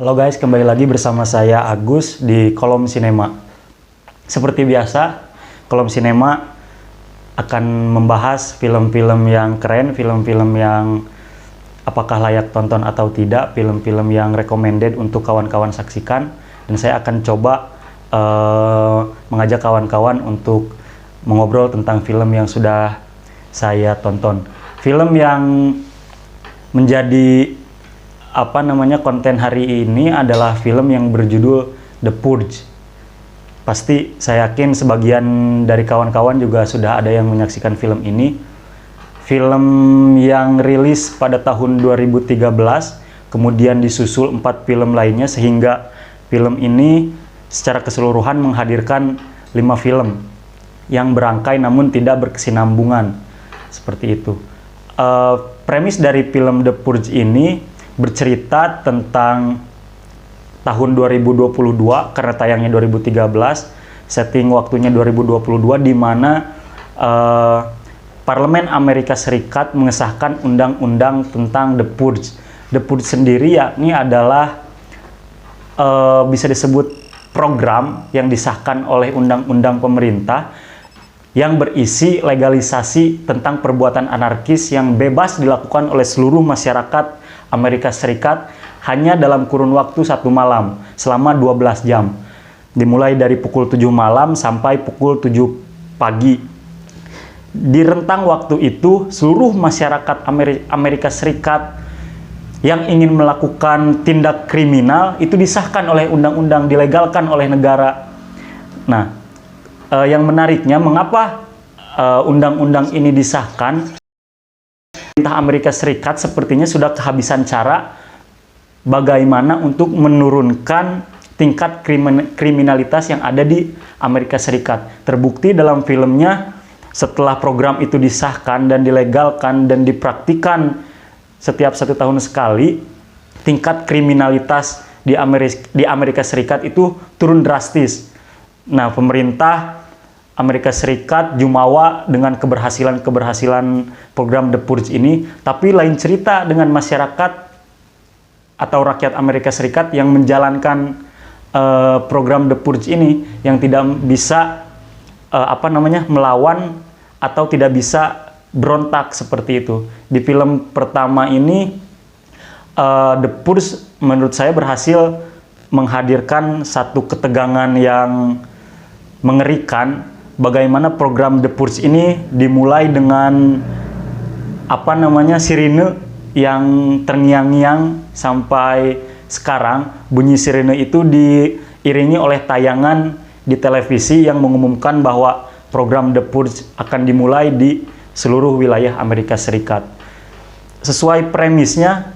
Halo guys, kembali lagi bersama saya Agus di Kolom Sinema. Seperti biasa, Kolom Sinema akan membahas film-film yang keren, film-film yang apakah layak tonton atau tidak, film-film yang recommended untuk kawan-kawan saksikan. Dan saya akan coba mengajak kawan-kawan untuk mengobrol tentang film yang sudah saya tonton. Film yang menjadi konten hari ini adalah film yang berjudul The Purge. Pasti saya yakin sebagian dari kawan-kawan juga sudah ada yang menyaksikan film ini. Film yang rilis pada tahun 2013, kemudian disusul 4 film lainnya, sehingga film ini secara keseluruhan menghadirkan 5 film yang berangkai namun tidak berkesinambungan. Seperti itu. Premis dari film The Purge ini bercerita tentang tahun 2022 karena tayangnya 2013, setting waktunya 2022, di mana Parlemen Amerika Serikat mengesahkan undang-undang tentang The Purge. The Purge sendiri yakni adalah bisa disebut program yang disahkan oleh undang-undang pemerintah yang berisi legalisasi tentang perbuatan anarkis yang bebas dilakukan oleh seluruh masyarakat Amerika Serikat hanya dalam kurun waktu 1 malam selama 12 jam, dimulai dari pukul 7 malam sampai pukul 7 pagi. Di rentang waktu itu, seluruh masyarakat Amerika Serikat yang ingin melakukan tindak kriminal itu disahkan oleh undang-undang, dilegalkan oleh negara. Nah, yang menariknya, mengapa undang-undang ini disahkan? Pemerintah Amerika Serikat sepertinya sudah kehabisan cara bagaimana untuk menurunkan tingkat kriminalitas yang ada di Amerika Serikat. Terbukti dalam filmnya, setelah program itu disahkan dan dilegalkan dan dipraktikan setiap 1 tahun sekali, tingkat kriminalitas di Amerika Serikat itu turun drastis. Nah, pemerintah Amerika Serikat jumawa dengan keberhasilan program The Purge ini, tapi lain cerita dengan masyarakat atau rakyat Amerika Serikat yang menjalankan program The Purge ini, yang tidak bisa melawan atau tidak bisa berontak seperti itu. Di film pertama ini, The Purge menurut saya berhasil menghadirkan satu ketegangan yang mengerikan. Bagaimana program The Purge ini dimulai dengan sirine yang terngiang-ngiang sampai sekarang. Bunyi sirine itu diiringi oleh tayangan di televisi yang mengumumkan bahwa program The Purge akan dimulai di seluruh wilayah Amerika Serikat. Sesuai premisnya,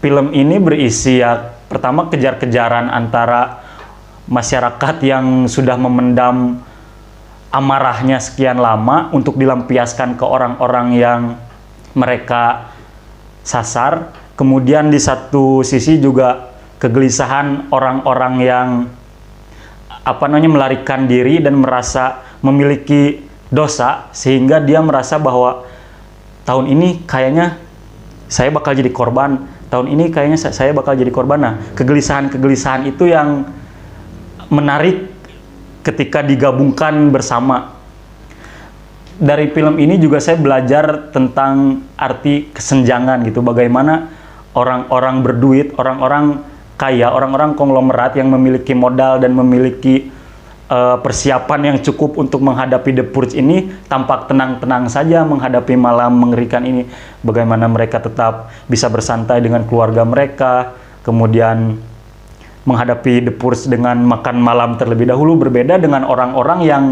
film ini berisi pertama kejar-kejaran antara masyarakat yang sudah memendam amarahnya sekian lama untuk dilampiaskan ke orang-orang yang mereka sasar. Kemudian di satu sisi juga kegelisahan orang-orang yang melarikan diri dan merasa memiliki dosa, sehingga dia merasa bahwa tahun ini kayaknya saya bakal jadi korban, tahun ini kayaknya saya bakal jadi korban. Nah, kegelisahan-kegelisahan itu yang menarik ketika digabungkan bersama. Dari film ini juga saya belajar tentang arti kesenjangan gitu, bagaimana orang-orang berduit, orang-orang kaya, orang-orang konglomerat yang memiliki modal dan memiliki persiapan yang cukup untuk menghadapi The Purge ini, tampak tenang-tenang saja menghadapi malam mengerikan ini. Bagaimana mereka tetap bisa bersantai dengan keluarga mereka, kemudian menghadapi The Purge dengan makan malam terlebih dahulu, berbeda dengan orang-orang yang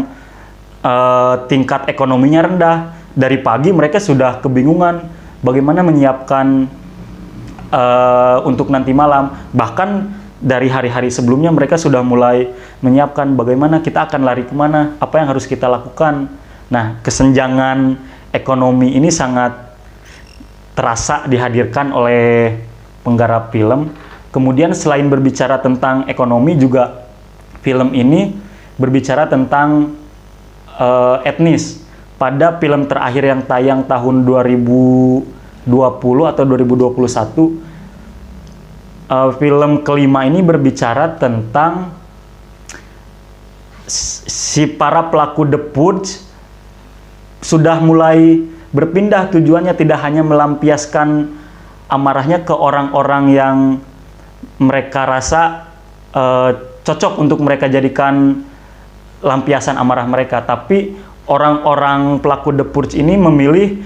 tingkat ekonominya rendah. Dari pagi mereka sudah kebingungan bagaimana menyiapkan untuk nanti malam. Bahkan dari hari-hari sebelumnya mereka sudah mulai menyiapkan bagaimana kita akan lari kemana, apa yang harus kita lakukan. Nah, kesenjangan ekonomi ini sangat terasa dihadirkan oleh penggarap film. Kemudian selain berbicara tentang ekonomi, juga film ini berbicara tentang etnis. Pada film terakhir yang tayang tahun 2020 atau 2021, film kelima ini berbicara tentang si para pelaku The Purge sudah mulai berpindah tujuannya, tidak hanya melampiaskan amarahnya ke orang-orang yang mereka rasa cocok untuk mereka jadikan lampiasan amarah mereka, tapi orang-orang pelaku The Purge ini memilih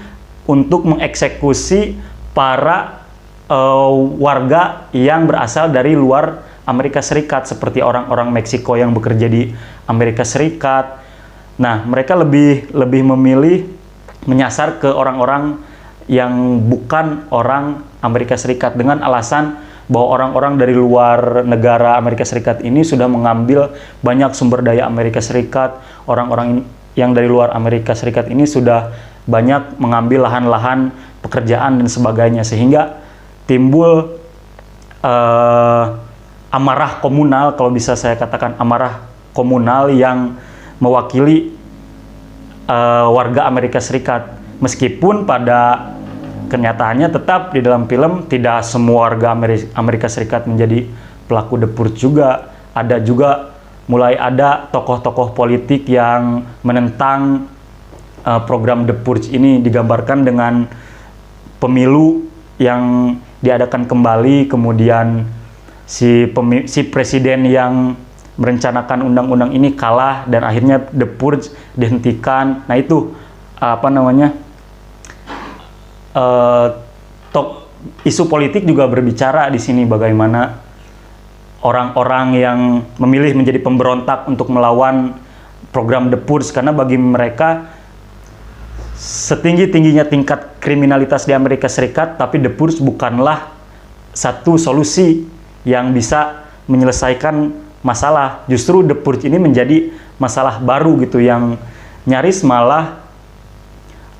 untuk mengeksekusi para warga yang berasal dari luar Amerika Serikat, seperti orang-orang Meksiko yang bekerja di Amerika Serikat. Nah, mereka lebih memilih menyasar ke orang-orang yang bukan orang Amerika Serikat dengan alasan bahwa orang-orang dari luar negara Amerika Serikat ini sudah mengambil banyak sumber daya Amerika Serikat. Orang-orang yang dari luar Amerika Serikat ini sudah banyak mengambil lahan-lahan pekerjaan dan sebagainya, sehingga timbul amarah komunal, kalau bisa saya katakan amarah komunal yang mewakili warga Amerika Serikat. Meskipun pada kenyataannya tetap di dalam film tidak semua warga Amerika Serikat menjadi pelaku The Purge juga. Ada juga mulai ada tokoh-tokoh politik yang menentang program The Purge ini, digambarkan dengan pemilu yang diadakan kembali, kemudian si presiden yang merencanakan undang-undang ini kalah dan akhirnya The Purge dihentikan. Nah, itu isu politik juga berbicara di sini, bagaimana orang-orang yang memilih menjadi pemberontak untuk melawan program The Purge, karena bagi mereka setinggi-tingginya tingkat kriminalitas di Amerika Serikat, tapi The Purge bukanlah satu solusi yang bisa menyelesaikan masalah. Justru The Purge ini menjadi masalah baru gitu, yang nyaris malah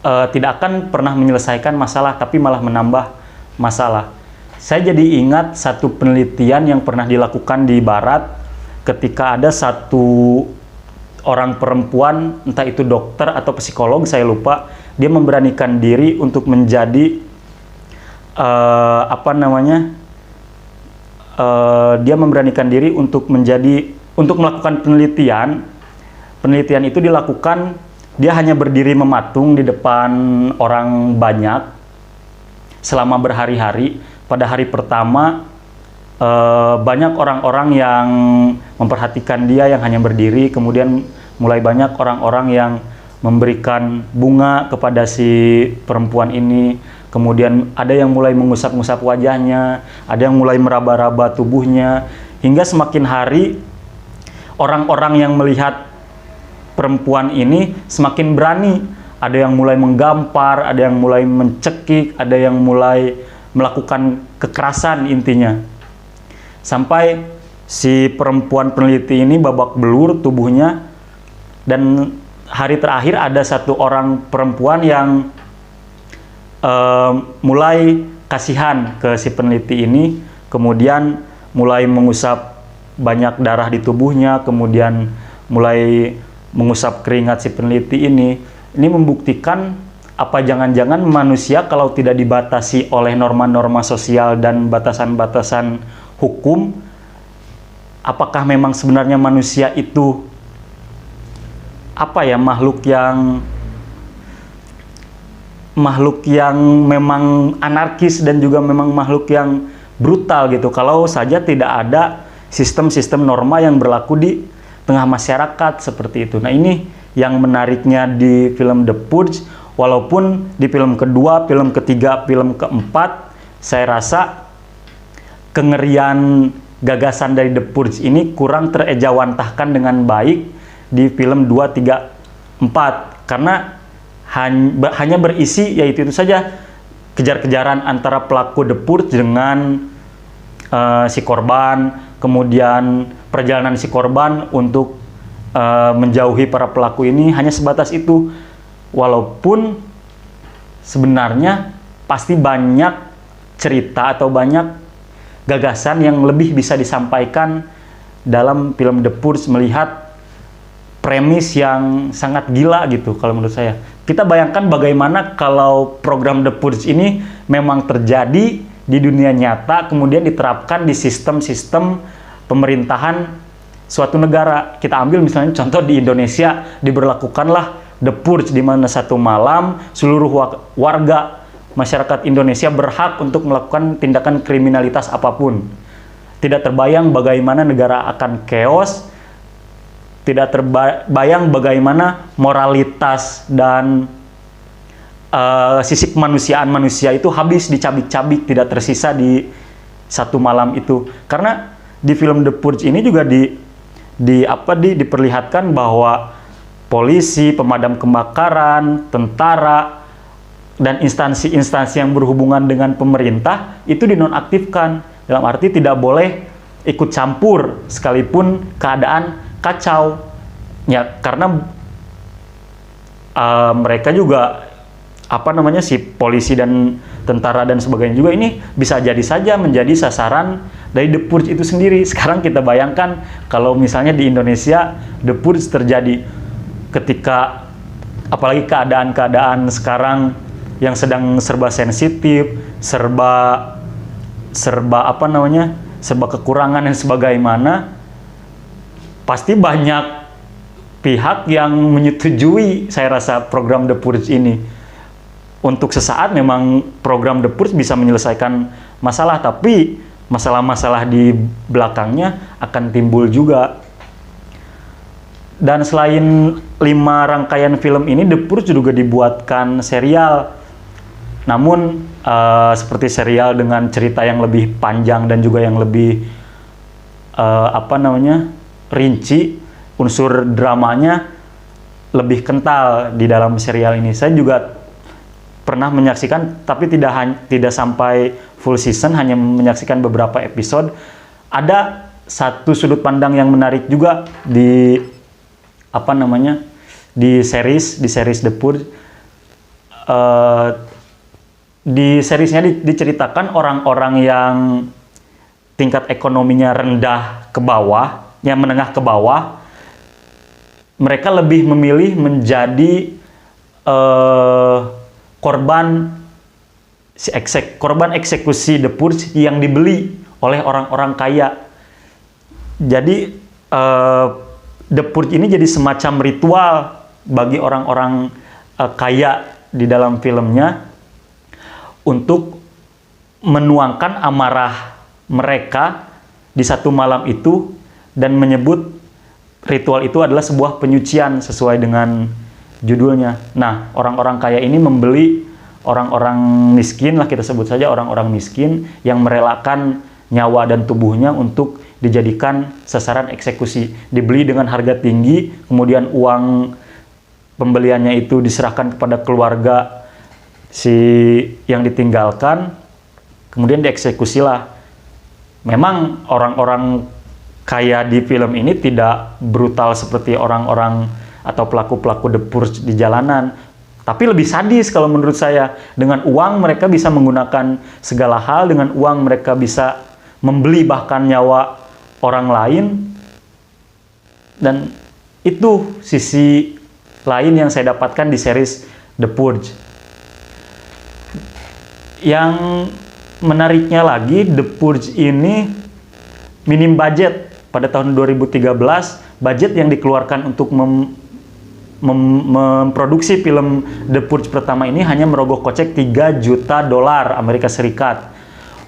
tidak akan pernah menyelesaikan masalah, tapi malah menambah masalah. Saya jadi ingat satu penelitian yang pernah dilakukan di Barat, ketika ada satu orang perempuan, entah itu dokter atau psikolog, saya lupa, dia memberanikan diri untuk menjadi dia memberanikan diri untuk melakukan penelitian. Penelitian itu dilakukan, dia hanya berdiri mematung di depan orang banyak selama berhari-hari. Pada hari pertama banyak orang-orang yang memperhatikan dia yang hanya berdiri, kemudian mulai banyak orang-orang yang memberikan bunga kepada si perempuan ini, kemudian ada yang mulai mengusap-ngusap wajahnya, ada yang mulai meraba-raba tubuhnya, hingga semakin hari orang-orang yang melihat perempuan ini semakin berani. Ada yang mulai menggampar, ada yang mulai mencekik, ada yang mulai melakukan kekerasan intinya. Sampai si perempuan peneliti ini babak belur tubuhnya, dan hari terakhir ada satu orang perempuan yang mulai kasihan ke si peneliti ini, kemudian mulai mengusap banyak darah di tubuhnya, kemudian mulai mengusap keringat si peneliti ini. Ini membuktikan apa jangan-jangan manusia kalau tidak dibatasi oleh norma-norma sosial dan batasan-batasan hukum, apakah memang sebenarnya manusia itu makhluk yang memang anarkis dan juga memang makhluk yang brutal gitu, kalau saja tidak ada sistem-sistem norma yang berlaku di tengah masyarakat seperti itu. Nah, ini yang menariknya di film The Purge. Walaupun di film kedua, film ketiga, film keempat, saya rasa kengerian gagasan dari The Purge ini kurang terejawantahkan dengan baik di film 2, 3, 4, karena hanya berisi yaitu itu saja, kejar-kejaran antara pelaku The Purge dengan si korban, kemudian perjalanan si korban untuk menjauhi para pelaku ini, hanya sebatas itu. Walaupun sebenarnya pasti banyak cerita atau banyak gagasan yang lebih bisa disampaikan dalam film The Purge, melihat premis yang sangat gila gitu kalau menurut saya. Kita bayangkan bagaimana kalau program The Purge ini memang terjadi di dunia nyata kemudian diterapkan di sistem-sistem pemerintahan suatu negara. Kita ambil misalnya contoh di Indonesia, diberlakukanlah The Purge, di mana satu malam seluruh warga masyarakat Indonesia berhak untuk melakukan tindakan kriminalitas apapun. Tidak terbayang bagaimana negara akan chaos, tidak terbayang bagaimana moralitas dan sisi kemanusiaan manusia itu habis dicabik-cabik, tidak tersisa di satu malam itu. Karena di film The Purge ini juga diperlihatkan bahwa polisi, pemadam kebakaran, tentara, dan instansi-instansi yang berhubungan dengan pemerintah itu dinonaktifkan. Dalam arti tidak boleh ikut campur sekalipun keadaan kacau. Ya, karena mereka juga si polisi dan tentara dan sebagainya juga ini bisa jadi saja menjadi sasaran dari The Purge itu sendiri. Sekarang kita bayangkan kalau misalnya di Indonesia The Purge terjadi ketika apalagi keadaan-keadaan sekarang yang sedang serba sensitif, serba kekurangan dan sebagaimana, pasti banyak pihak yang menyetujui saya rasa program The Purge ini. Untuk sesaat memang program The Purge bisa menyelesaikan masalah, tapi masalah-masalah di belakangnya akan timbul juga. Dan selain 5 rangkaian film ini, The Purge juga dibuatkan serial. Namun seperti serial dengan cerita yang lebih panjang dan juga yang lebih rinci, unsur dramanya lebih kental di dalam serial ini. Saya juga pernah menyaksikan, tapi tidak sampai full season, hanya menyaksikan beberapa episode. Ada satu sudut pandang yang menarik juga di series The Purge. Di seriesnya diceritakan orang-orang yang tingkat ekonominya rendah ke bawah, yang menengah ke bawah, mereka lebih memilih menjadi korban eksekusi The Purge yang dibeli oleh orang-orang kaya. Jadi The Purge ini jadi semacam ritual bagi orang-orang kaya di dalam filmnya untuk menuangkan amarah mereka di satu malam itu dan menyebut ritual itu adalah sebuah penyucian sesuai dengan judulnya. Nah, orang-orang kaya ini membeli orang-orang miskin, lah kita sebut saja orang-orang miskin, yang merelakan nyawa dan tubuhnya untuk dijadikan sasaran eksekusi. Dibeli dengan harga tinggi, kemudian uang pembeliannya itu diserahkan kepada keluarga si yang ditinggalkan, kemudian dieksekusilah. Memang orang-orang kaya di film ini tidak brutal seperti orang-orang atau pelaku-pelaku The Purge di jalanan, tapi lebih sadis kalau menurut saya. Dengan uang mereka bisa menggunakan segala hal, dengan uang mereka bisa membeli bahkan nyawa orang lain, dan itu sisi lain yang saya dapatkan di series The Purge. Yang menariknya lagi, The Purge ini minim budget. Pada tahun 2013, budget yang dikeluarkan untuk memproduksi film The Purge pertama ini hanya merogoh kocek $3 juta Amerika Serikat.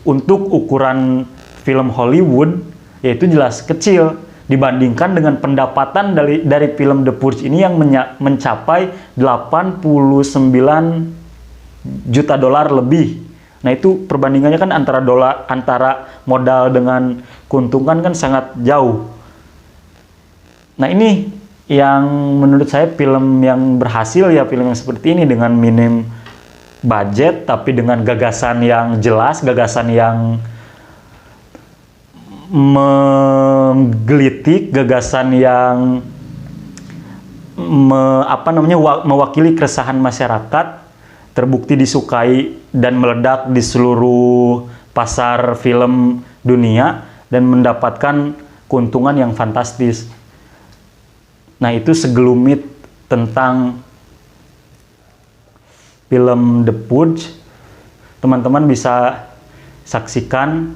Untuk ukuran film Hollywood, yaitu jelas kecil dibandingkan dengan pendapatan dari film The Purge ini yang mencapai $89 juta lebih. Nah, itu perbandingannya kan antara modal dengan keuntungan kan sangat jauh. Nah, ini yang menurut saya film yang berhasil, ya film yang seperti ini dengan minim budget tapi dengan gagasan yang jelas, gagasan yang menggelitik, gagasan yang mewakili keresahan masyarakat, terbukti disukai dan meledak di seluruh pasar film dunia dan mendapatkan keuntungan yang fantastis. Nah, itu segelumit tentang film The Purge. Teman-teman bisa saksikan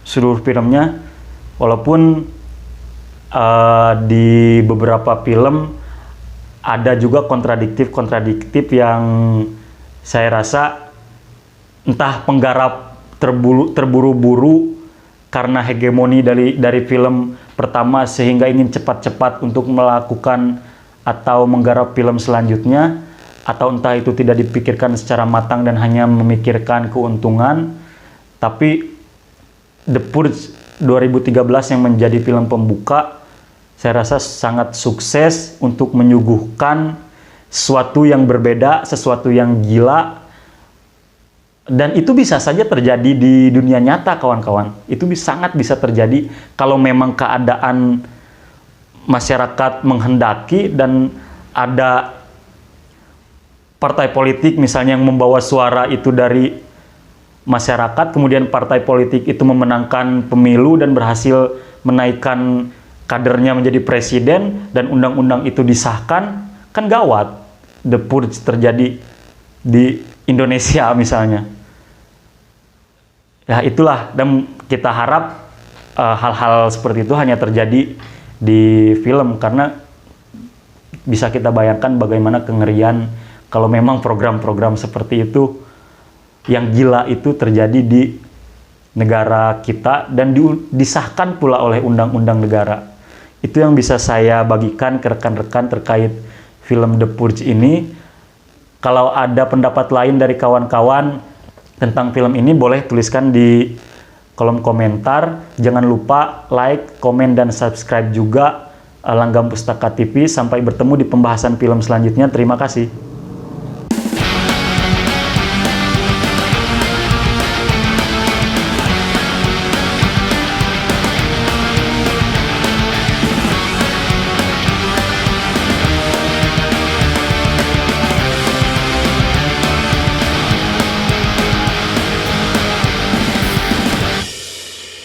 seluruh filmnya, walaupun di beberapa film ada juga kontradiktif yang saya rasa entah penggarap terburu-buru karena hegemoni dari film pertama sehingga ingin cepat-cepat untuk melakukan atau menggarap film selanjutnya, atau entah itu tidak dipikirkan secara matang dan hanya memikirkan keuntungan. Tapi The Purge 2013 yang menjadi film pembuka, saya rasa sangat sukses untuk menyuguhkan sesuatu yang berbeda, sesuatu yang gila. Dan itu bisa saja terjadi di dunia nyata, kawan-kawan. Itu sangat bisa terjadi kalau memang keadaan masyarakat menghendaki dan ada partai politik misalnya yang membawa suara itu dari masyarakat, kemudian partai politik itu memenangkan pemilu dan berhasil menaikkan kadernya menjadi presiden dan undang-undang itu disahkan, kan gawat. The Purge terjadi di Indonesia misalnya. Ya itulah, dan kita harap hal-hal seperti itu hanya terjadi di film, karena bisa kita bayangkan bagaimana kengerian kalau memang program-program seperti itu yang gila itu terjadi di negara kita dan disahkan pula oleh undang-undang negara. Itu yang bisa saya bagikan ke rekan-rekan terkait film The Purge ini. Kalau ada pendapat lain dari kawan-kawan tentang film ini, boleh tuliskan di kolom komentar. Jangan lupa like, komen, dan subscribe juga Langgam Pustaka TV. Sampai bertemu di pembahasan film selanjutnya. Terima kasih.